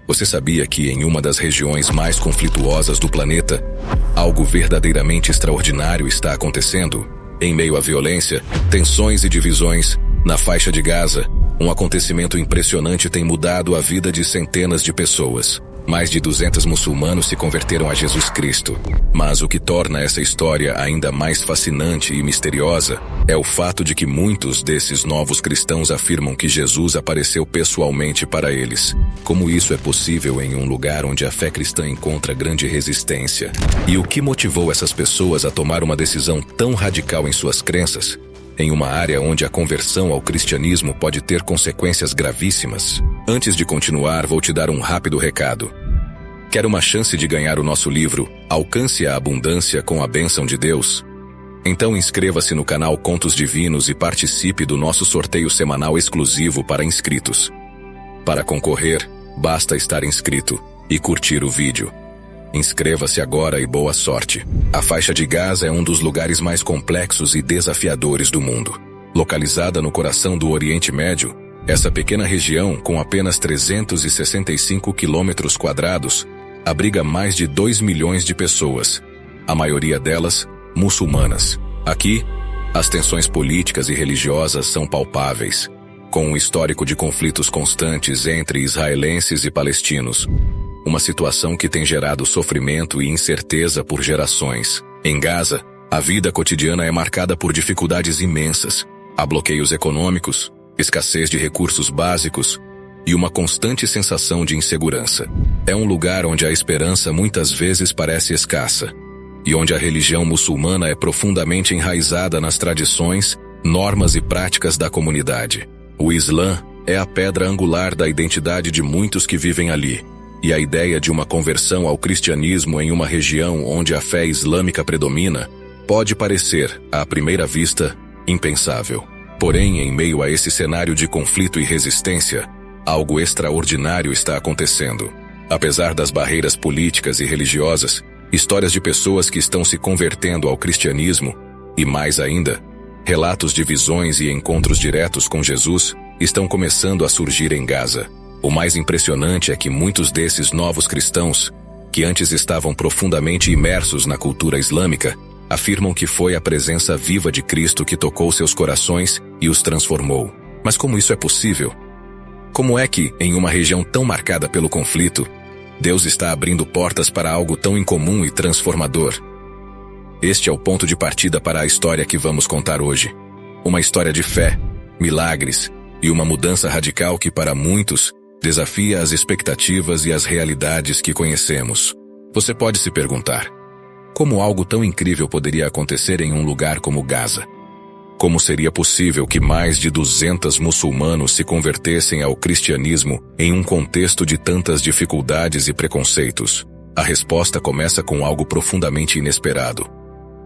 Você sabia que em uma das regiões mais conflituosas do planeta, algo verdadeiramente extraordinário está acontecendo? Em meio à violência, tensões e divisões, na faixa de Gaza, um acontecimento impressionante tem mudado a vida de centenas de pessoas. Mais de 200 muçulmanos se converteram a Jesus Cristo. Mas o que torna essa história ainda mais fascinante e misteriosa é o fato de que muitos desses novos cristãos afirmam que Jesus apareceu pessoalmente para eles. Como isso é possível em um lugar onde a fé cristã encontra grande resistência? E o que motivou essas pessoas a tomar uma decisão tão radical em suas crenças? Em uma área onde a conversão ao cristianismo pode ter consequências gravíssimas. Antes de continuar, vou te dar um rápido recado. Quer uma chance de ganhar o nosso livro Alcance a Abundância com a Bênção de Deus? Então inscreva-se no canal Contos Divinos e participe do nosso sorteio semanal exclusivo para inscritos. Para concorrer, basta estar inscrito e curtir o vídeo. Inscreva-se agora e boa sorte. A faixa de Gaza é um dos lugares mais complexos e desafiadores do mundo. Localizada no coração do Oriente Médio, essa pequena região, com apenas 365 quilômetros quadrados, abriga mais de 2 milhões de pessoas, a maioria delas muçulmanas. Aqui, as tensões políticas e religiosas são palpáveis, com um histórico de conflitos constantes entre israelenses e palestinos. Uma situação que tem gerado sofrimento e incerteza por gerações. Em Gaza, a vida cotidiana é marcada por dificuldades imensas. Há bloqueios econômicos, escassez de recursos básicos e uma constante sensação de insegurança. É um lugar onde a esperança muitas vezes parece escassa e onde a religião muçulmana é profundamente enraizada nas tradições, normas e práticas da comunidade. O Islã é a pedra angular da identidade de muitos que vivem ali. E a ideia de uma conversão ao cristianismo em uma região onde a fé islâmica predomina pode parecer, à primeira vista, impensável. Porém, em meio a esse cenário de conflito e resistência, algo extraordinário está acontecendo. Apesar das barreiras políticas e religiosas, histórias de pessoas que estão se convertendo ao cristianismo, e mais ainda, relatos de visões e encontros diretos com Jesus, estão começando a surgir em Gaza. O mais impressionante é que muitos desses novos cristãos, que antes estavam profundamente imersos na cultura islâmica, afirmam que foi a presença viva de Cristo que tocou seus corações e os transformou. Mas como isso é possível? Como é que, em uma região tão marcada pelo conflito, Deus está abrindo portas para algo tão incomum e transformador? Este é o ponto de partida para a história que vamos contar hoje. Uma história de fé, milagres e uma mudança radical que, para muitos, desafia as expectativas e as realidades que conhecemos. Você pode se perguntar: como algo tão incrível poderia acontecer em um lugar como Gaza? Como seria possível que mais de 200 muçulmanos se convertessem ao cristianismo em um contexto de tantas dificuldades e preconceitos? A resposta começa com algo profundamente inesperado.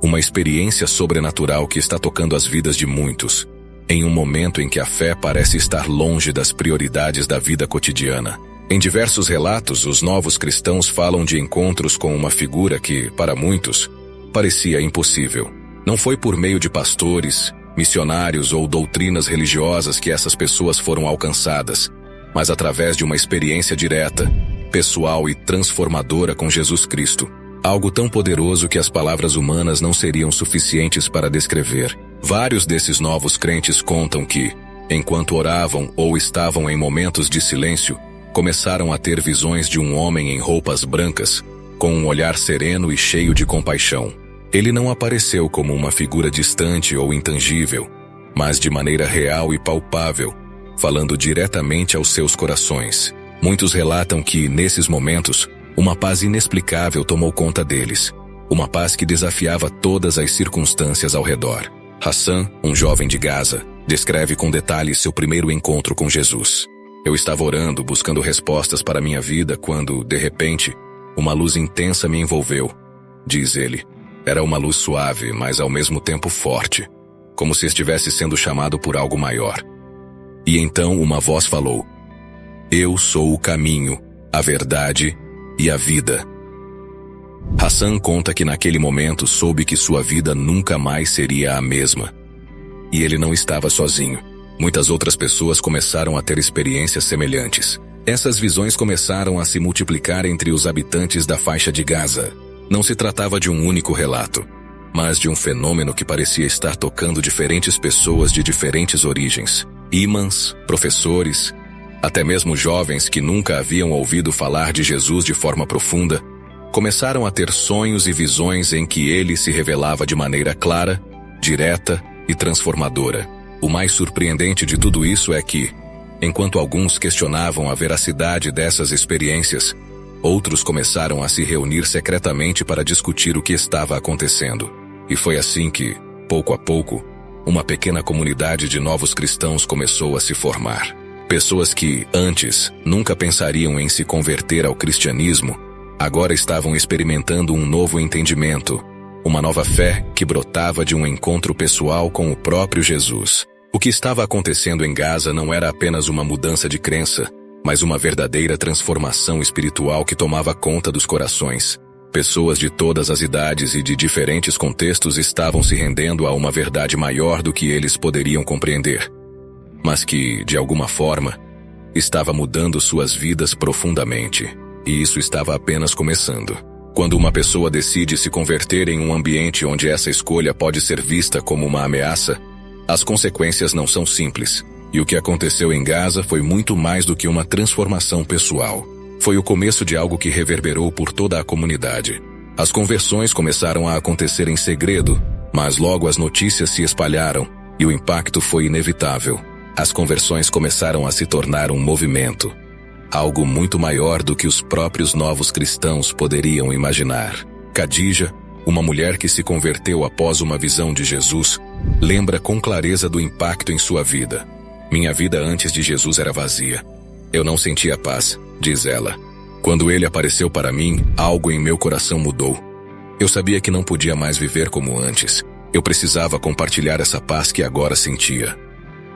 Uma experiência sobrenatural que está tocando as vidas de muitos, em um momento em que a fé parece estar longe das prioridades da vida cotidiana. Em diversos relatos, os novos cristãos falam de encontros com uma figura que, para muitos, parecia impossível. Não foi por meio de pastores, missionários ou doutrinas religiosas que essas pessoas foram alcançadas, mas através de uma experiência direta, pessoal e transformadora com Jesus Cristo. Algo tão poderoso que as palavras humanas não seriam suficientes para descrever. Vários desses novos crentes contam que, enquanto oravam ou estavam em momentos de silêncio, começaram a ter visões de um homem em roupas brancas, com um olhar sereno e cheio de compaixão. Ele não apareceu como uma figura distante ou intangível, mas de maneira real e palpável, falando diretamente aos seus corações. Muitos relatam que, nesses momentos, uma paz inexplicável tomou conta deles, uma paz que desafiava todas as circunstâncias ao redor. Hassan, um jovem de Gaza, descreve com detalhes seu primeiro encontro com Jesus. Eu estava orando, buscando respostas para minha vida, quando, de repente, uma luz intensa me envolveu, diz ele. Era uma luz suave, mas ao mesmo tempo forte, como se estivesse sendo chamado por algo maior. E então uma voz falou: Eu sou o caminho, a verdade e a vida. Hassan conta que naquele momento soube que sua vida nunca mais seria a mesma. E ele não estava sozinho. Muitas outras pessoas começaram a ter experiências semelhantes. Essas visões começaram a se multiplicar entre os habitantes da faixa de Gaza. Não se tratava de um único relato, mas de um fenômeno que parecia estar tocando diferentes pessoas de diferentes origens. Imãs, professores, até mesmo jovens que nunca haviam ouvido falar de Jesus de forma profunda, começaram a ter sonhos e visões em que ele se revelava de maneira clara, direta e transformadora. O mais surpreendente de tudo isso é que, enquanto alguns questionavam a veracidade dessas experiências, outros começaram a se reunir secretamente para discutir o que estava acontecendo. E foi assim que, pouco a pouco, uma pequena comunidade de novos cristãos começou a se formar. Pessoas que, antes, nunca pensariam em se converter ao cristianismo, agora estavam experimentando um novo entendimento, uma nova fé que brotava de um encontro pessoal com o próprio Jesus. O que estava acontecendo em Gaza não era apenas uma mudança de crença, mas uma verdadeira transformação espiritual que tomava conta dos corações. Pessoas de todas as idades e de diferentes contextos estavam se rendendo a uma verdade maior do que eles poderiam compreender, mas que, de alguma forma, estava mudando suas vidas profundamente. E isso estava apenas começando. Quando uma pessoa decide se converter em um ambiente onde essa escolha pode ser vista como uma ameaça, as consequências não são simples. E o que aconteceu em Gaza foi muito mais do que uma transformação pessoal. Foi o começo de algo que reverberou por toda a comunidade. As conversões começaram a acontecer em segredo, mas logo as notícias se espalharam, e o impacto foi inevitável. As conversões começaram a se tornar um movimento. Algo muito maior do que os próprios novos cristãos poderiam imaginar. Khadija, uma mulher que se converteu após uma visão de Jesus, lembra com clareza do impacto em sua vida. Minha vida antes de Jesus era vazia. Eu não sentia paz, diz ela. Quando ele apareceu para mim, algo em meu coração mudou. Eu sabia que não podia mais viver como antes. Eu precisava compartilhar essa paz que agora sentia.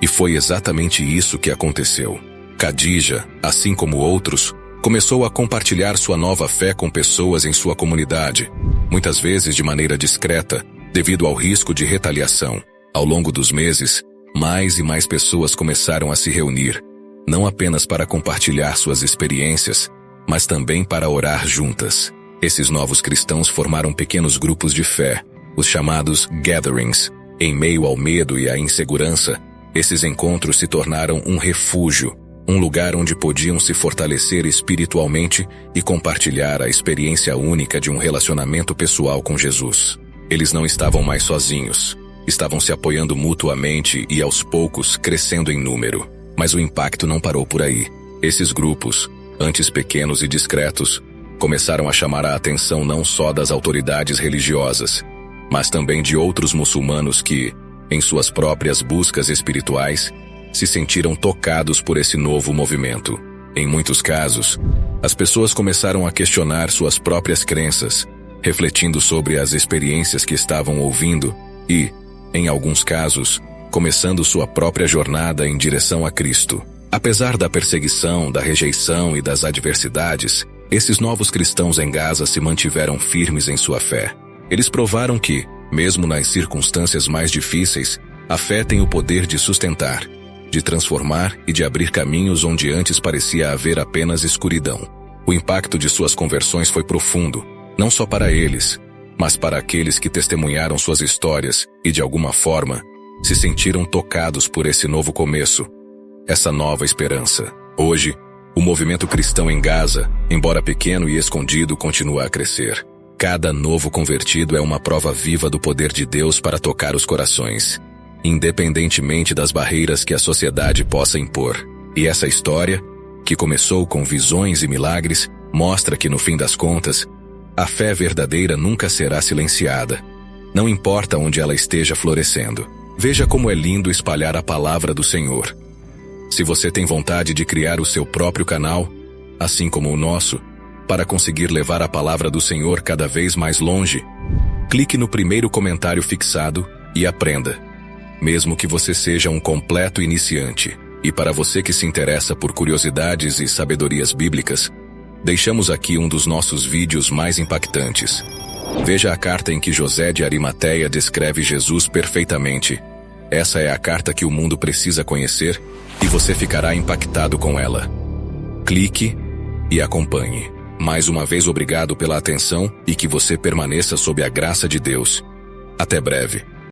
E foi exatamente isso que aconteceu. Khadija, assim como outros, começou a compartilhar sua nova fé com pessoas em sua comunidade, muitas vezes de maneira discreta, devido ao risco de retaliação. Ao longo dos meses, mais e mais pessoas começaram a se reunir, não apenas para compartilhar suas experiências, mas também para orar juntas. Esses novos cristãos formaram pequenos grupos de fé, os chamados gatherings. Em meio ao medo e à insegurança, esses encontros se tornaram um refúgio, um lugar onde podiam se fortalecer espiritualmente e compartilhar a experiência única de um relacionamento pessoal com Jesus. Eles não estavam mais sozinhos. Estavam se apoiando mutuamente e, aos poucos, crescendo em número. Mas o impacto não parou por aí. Esses grupos, antes pequenos e discretos, começaram a chamar a atenção não só das autoridades religiosas, mas também de outros muçulmanos que, em suas próprias buscas espirituais, se sentiram tocados por esse novo movimento. Em muitos casos, as pessoas começaram a questionar suas próprias crenças, refletindo sobre as experiências que estavam ouvindo e, em alguns casos, começando sua própria jornada em direção a Cristo. Apesar da perseguição, da rejeição e das adversidades, esses novos cristãos em Gaza se mantiveram firmes em sua fé. Eles provaram que, mesmo nas circunstâncias mais difíceis, a fé tem o poder de sustentar, de transformar e de abrir caminhos onde antes parecia haver apenas escuridão. O impacto de suas conversões foi profundo, não só para eles, mas para aqueles que testemunharam suas histórias e, de alguma forma, se sentiram tocados por esse novo começo, essa nova esperança. Hoje, o movimento cristão em Gaza, embora pequeno e escondido, continua a crescer. Cada novo convertido é uma prova viva do poder de Deus para tocar os corações, independentemente das barreiras que a sociedade possa impor. E essa história, que começou com visões e milagres, mostra que, no fim das contas, a fé verdadeira nunca será silenciada. Não importa onde ela esteja florescendo. Veja como é lindo espalhar a palavra do Senhor. Se você tem vontade de criar o seu próprio canal, assim como o nosso, para conseguir levar a palavra do Senhor cada vez mais longe, clique no primeiro comentário fixado e aprenda. Mesmo que você seja um completo iniciante, e para você que se interessa por curiosidades e sabedorias bíblicas, deixamos aqui um dos nossos vídeos mais impactantes. Veja a carta em que José de Arimateia descreve Jesus perfeitamente. Essa é a carta que o mundo precisa conhecer e você ficará impactado com ela. clique e acompanhe. Mais uma vez, obrigado pela atenção e que você permaneça sob a graça de Deus. Até breve.